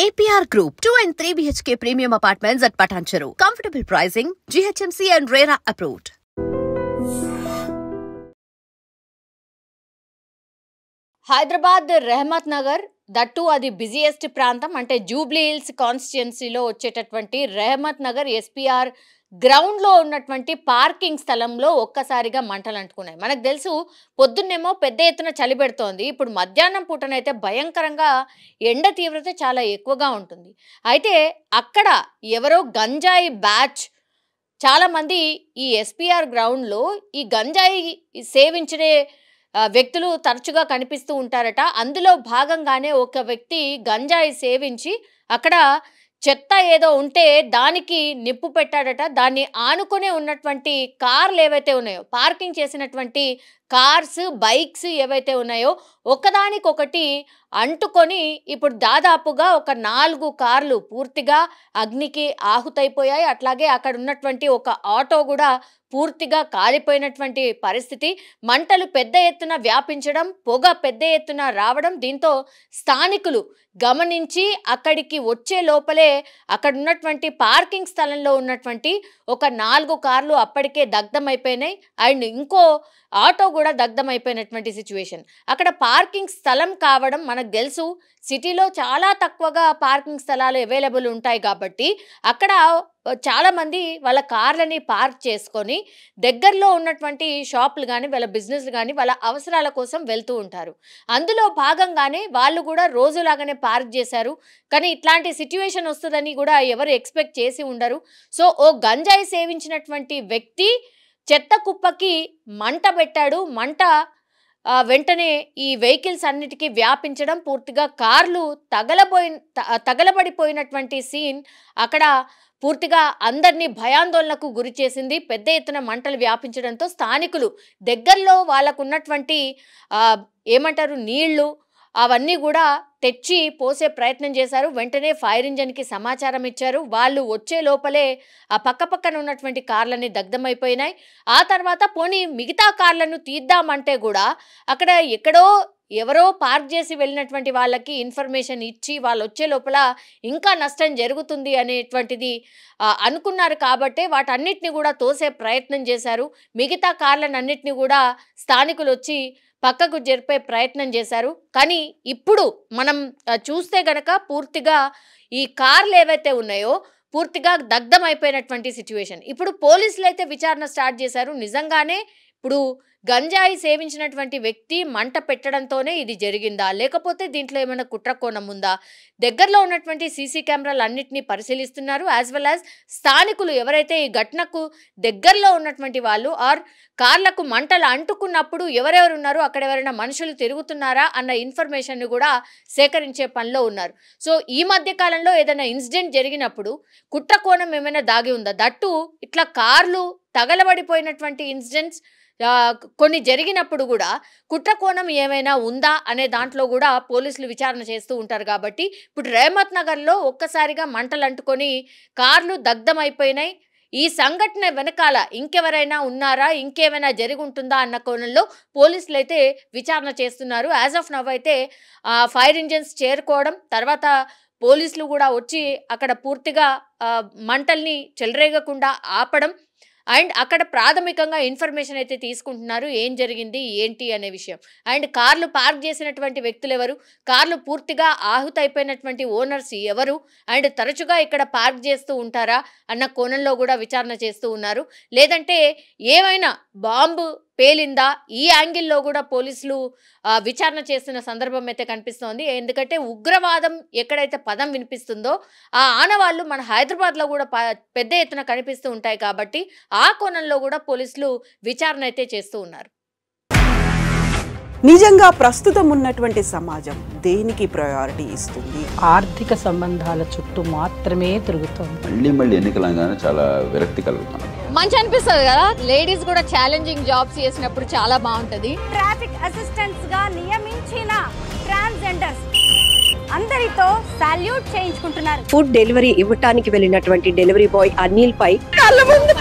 APR Group, 2 and 3 BHK premium apartments at Patancheru. Comfortable pricing, GHMC and RERA approved. Hyderabad Rahmat Nagar that అది busiest ప్రాంతం అంటే Jubilee hills కాన్స్టిట్యుయెన్సీలో వచ్చేటటువంటి Rahmat Nagar SPR గ్రౌండ్లో ఉన్నటువంటి parking స్థలంలో ఒక్కసారిగా మంటలు అంటుకున్నాయి. మనకు తెలుసు పొద్దున్నేమో పెద్ద ఎత్తున చలి పెడుతోంది. ఇప్పుడు మధ్యాహ్నం పూటనైతే భయంకరంగా ఎండ తీవ్రత చాలా ఎక్కువగా ఉంటుంది. అయితే అక్కడ ఎవరో గంజాయి బ్యాచ్ చాలామంది ఈ ఎస్పీఆర్ గ్రౌండ్లో ఈ గంజాయి సేవించే వ్యక్తులు తరచుగా కనిపిస్తూ ఉంటారట. అందులో భాగంగానే ఒక వ్యక్తి గంజాయి సేవించి అక్కడ చెత్త ఏదో ఉంటే దానికి నిప్పు పెట్టాడట. దాన్ని ఆనుకునే ఉన్నటువంటి కార్లు ఏవైతే ఉన్నాయో, పార్కింగ్ చేసినటువంటి కార్స్, బైక్స్ ఏవైతే ఉన్నాయో ఒకదానికొకటి అంటుకొని ఇప్పుడు దాదాపుగా ఒక 4 కార్లు పూర్తిగా అగ్నికి ఆహుతైపోయాయి. అట్లాగే అక్కడ ఉన్నటువంటి ఒక ఆటో కూడా పూర్తిగా కాలిపోయినటువంటి పరిస్థితి. మంటలు పెద్ద ఎత్తున వ్యాపించడం, పొగ పెద్ద ఎత్తున రావడం, దీంతో స్థానికులు గమనించి అక్కడికి వచ్చే లోపలే అక్కడ ఉన్నటువంటి పార్కింగ్ స్థలంలో ఉన్నటువంటి ఒక 4 కార్లు అప్పటికే దగ్ధమైపోయినాయి. అండ్ ఇంకో ఆటో కూడా దగ్ధమైపోయినటువంటి సిచ్యువేషన్. అక్కడ పార్కింగ్ స్థలం కావడం మనకు తెలుసు, సిటీలో చాలా తక్కువగా పార్కింగ్ స్థలాలు అవైలబుల్ ఉంటాయి కాబట్టి అక్కడ చాలామంది వాళ్ళ కార్లని పార్క్ చేసుకొని దగ్గరలో ఉన్నటువంటి షాపులు కానీ వాళ్ళ బిజినెస్లు కానీ వాళ్ళ అవసరాల కోసం వెళ్తూ ఉంటారు. అందులో భాగంగానే వాళ్ళు కూడా రోజులాగానే పార్క్ చేశారు. కానీ ఇట్లాంటి సిచ్యువేషన్ వస్తుందని కూడా ఎవరు ఎక్స్పెక్ట్ చేసి ఉండరు. సో ఓ గంజాయి సేవించినటువంటి వ్యక్తి చెత్త కుప్పకి మంట పెట్టాడు. మంట వెంటనే ఈ వెహికల్స్ అన్నిటికీ వ్యాపించడం, పూర్తిగా కార్లు తగలబడిపోయినటువంటి సీన్ అక్కడ పూర్తిగా అందరినీ భయాందోళనకు గురి చేసింది. పెద్ద ఎత్తున మంటలు వ్యాపించడంతో స్థానికులు దగ్గరలో వాళ్ళకు ఉన్నటువంటి ఏమంటారు నీళ్లు అవన్నీ కూడా తెచ్చి పోసే ప్రయత్నం చేశారు. వెంటనే ఫైర్ ఇంజన్కి సమాచారం ఇచ్చారు. వాళ్ళు వచ్చే లోపలే ఆ పక్కపక్కన ఉన్నటువంటి కార్లన్నీ దగ్ధమైపోయినాయి. ఆ తర్వాత పోనీ మిగతా కార్లను తీద్దామంటే కూడా అక్కడ ఎక్కడో ఎవరో పార్క్ చేసి వెళ్ళినటువంటి వాళ్ళకి ఇన్ఫర్మేషన్ ఇచ్చి వాళ్ళు వచ్చే లోపల ఇంకా నష్టం జరుగుతుంది అనేటువంటిది అనుకున్నారు. కాబట్టే వాటన్నిటిని కూడా తోసే ప్రయత్నం చేశారు. మిగతా కార్లను అన్నిటిని కూడా స్థానికులు వచ్చి పక్కకు జరిపే ప్రయత్నం చేశారు. కానీ ఇప్పుడు మనం చూస్తే గనక పూర్తిగా ఈ కార్లు ఏవైతే ఉన్నాయో పూర్తిగా దగ్ధమైపోయినటువంటి సిచ్యువేషన్. ఇప్పుడు పోలీసులు అయితే విచారణ స్టార్ట్ చేశారు. నిజంగానే ఇప్పుడు గంజాయి సేవించినటువంటి వ్యక్తి మంట పెట్టడంతోనే ఇది జరిగిందా, లేకపోతే దీంట్లో ఏమైనా కుట్రకోణం ఉందా? దగ్గరలో ఉన్నటువంటి సీసీ కెమెరాలు అన్నింటినీ పరిశీలిస్తున్నారు. యాజ్ వెల్ యాజ్ స్థానికులు ఎవరైతే ఈ ఘటనకు దగ్గరలో ఉన్నటువంటి వాళ్ళు ఆర్ కార్లకు మంటలు అంటుకున్నప్పుడు ఎవరెవరు ఉన్నారు, అక్కడ ఎవరైనా మనుషులు తిరుగుతున్నారా అన్న ఇన్ఫర్మేషన్ని కూడా సేకరించే పనిలో ఉన్నారు. సో ఈ మధ్య కాలంలో ఏదైనా ఇన్సిడెంట్ జరిగినప్పుడు కుట్రకోణం ఏమైనా దాగి ఉందా? దట్టు ఇట్లా కార్లు తగలబడిపోయినటువంటి ఇన్సిడెంట్స్ కొన్ని జరిగినప్పుడు కూడా కుట్రకోణం ఏమైనా ఉందా అనే దాంట్లో కూడా పోలీసులు విచారణ చేస్తూ ఉంటారు. కాబట్టి ఇప్పుడు రెహమత్ నగర్లో ఒక్కసారిగా మంటలు అంటుకొని కార్లు దగ్ధమైపోయినాయి. ఈ సంఘటన వెనకాల ఇంకెవరైనా ఉన్నారా, ఇంకేమైనా జరిగి ఉంటుందా అన్న కోణంలో పోలీసులు అయితే విచారణ చేస్తున్నారు. యాజ్ ఆఫ్ నవ్ అయితే ఫైర్ ఇంజన్స్ చేరుకోవడం, తర్వాత పోలీసులు కూడా వచ్చి అక్కడ పూర్తిగా మంటల్ని చెలరేగకుండా ఆపడం అండ్ అక్కడ ప్రాథమికంగా ఇన్ఫర్మేషన్ అయితే తీసుకుంటున్నారు ఏం జరిగింది ఏంటి అనే విషయం. అండ్ కార్లు పార్క్ చేసినటువంటి వ్యక్తులు ఎవరు, కార్లు పూర్తిగా ఆహుతైపోయినటువంటి ఓనర్స్ ఎవరు, అండ్ తరచుగా ఇక్కడ పార్క్ చేస్తూ ఉంటారా అన్న కోణంలో కూడా విచారణ చేస్తూ ఉన్నారు. లేదంటే ఏమైనా బాంబు పేలిందా, ఈ యాంగిల్లో కూడా పోలీసులు విచారణ చేస్తున్న సందర్భం అయితే కనిపిస్తోంది. ఎందుకంటే ఉగ్రవాదం ఎక్కడైతే పదం వినిపిస్తుందో ఆ ఆనవాళ్ళు మన హైదరాబాద్లో కూడా పెద్ద ఎత్తున కనిపిస్తూ ఉంటాయి. కాబట్టి ఆ కోణంలో కూడా పోలీసులు విచారణ అయితే చేస్తూ ఉన్నారు. నిజంగా ప్రస్తుతం ఉన్నటువంటి సమాజం దేనికి ప్రయారిటీ ఇస్తుంది? ఆర్థిక సంబంధాల చుట్టూ మాత్రమే తిరుగుతుంది. మళ్ళీ ఎన్నికలంగానే చాలా విరక్తి కలుగుతాను. మంచి అనిపిస్తుంది కదా, లేడీస్ కూడా ఛాలెంజింగ్ జాబ్స్ చేసినప్పుడు చాలా బాగుంటది. ట్రాఫిక్ అసిస్టెంట్స్ గా నియమించిన ట్రాన్స్జెండర్స్ అందరితో సాల్యూట్ చేయించుకుంటున్నారు. ఫుడ్ డెలివరీ ఇవ్వటానికి వెళ్ళినటువంటి డెలివరీ బాయ్ అనిల్ పై కళ్ళ ముందు